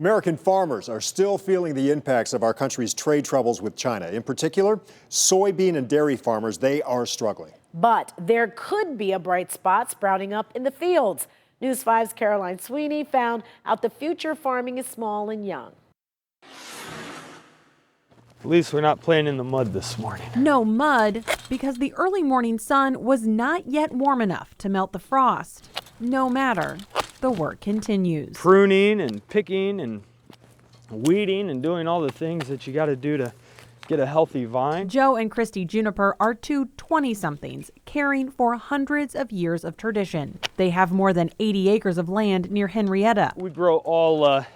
American farmers are still feeling the impacts of our country's trade troubles with China. In particular, soybean and dairy farmers, they are struggling. But there could be a bright spot sprouting up in the fields. News 5's Caroline Sweeney found out the future farming is small and young. At least we're not playing in the mud this morning. No mud, because the early morning sun was not yet warm enough to melt the frost. No matter, the work continues. Pruning and picking and weeding and doing all the things that you got to do to get a healthy vine. Joe and Christy Juniper are two 20-somethings caring for hundreds of years of tradition. They have more than 80 acres of land near Henrietta. We grow all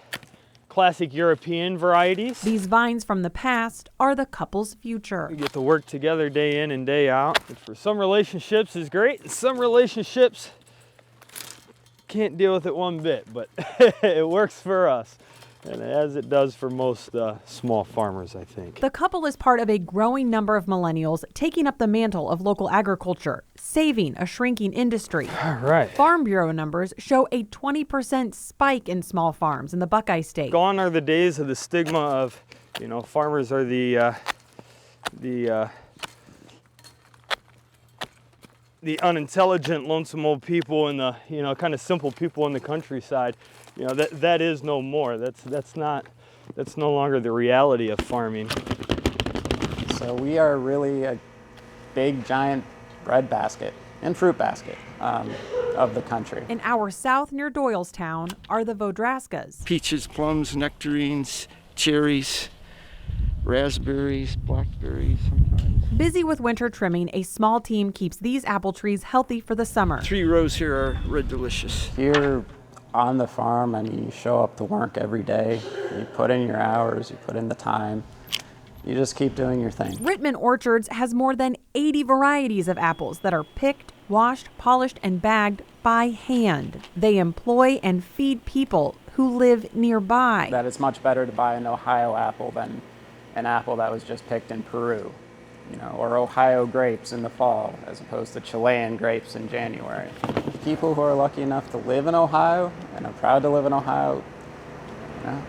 classic European varieties. These vines from the past are the couple's future. We get to work together day in and day out. Which for some relationships is great, and some relationships can't deal with it one bit, but it works for us, and as it does for most small farmers, I think. The couple is part of a growing number of millennials taking up the mantle of local agriculture, saving a shrinking industry. All right. Farm Bureau numbers show a 20% spike in small farms in the Buckeye State. Gone are the days of the stigma of, farmers are the unintelligent, lonesome old people and the, kind of simple people in the countryside. That is no more. That's no longer the reality of farming. So we are really a big, giant bread basket and fruit basket of the country. An hour south near Doylestown are the Vodraskas. Peaches, plums, nectarines, cherries, raspberries, blackberries sometimes. Busy with winter trimming, a small team keeps these apple trees healthy for the summer. 3 rows here are red delicious. Here on the farm, you show up to work every day. You put in your hours, you put in the time. You just keep doing your thing. Rittman Orchards has more than 80 varieties of apples that are picked, washed, polished, and bagged by hand. They employ and feed people who live nearby. That it's much better to buy an Ohio apple than an apple that was just picked in Peru, or Ohio grapes in the fall as opposed to Chilean grapes in January. People who are lucky enough to live in Ohio and are proud to live in Ohio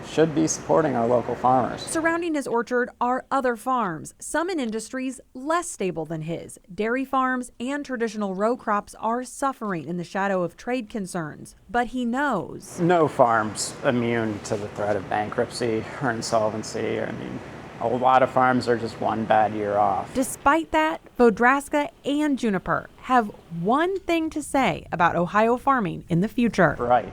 should be supporting our local farmers. Surrounding his orchard are other farms, some in industries less stable than his. Dairy farms and traditional row crops are suffering in the shadow of trade concerns. But he knows no farm's immune to the threat of bankruptcy or insolvency. A lot of farms are just one bad year off. Despite that, Vodraska and Juniper have one thing to say about Ohio farming in the future. Bright.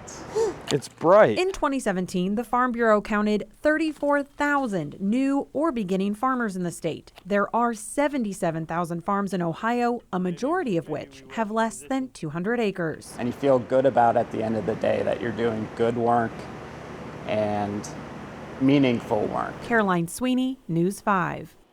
It's bright. In 2017, the Farm Bureau counted 34,000 new or beginning farmers in the state. There are 77,000 farms in Ohio, a majority of which have less than 200 acres. And you feel good about at the end of the day that you're doing good work and meaningful work. Caroline Sweeney, News 5.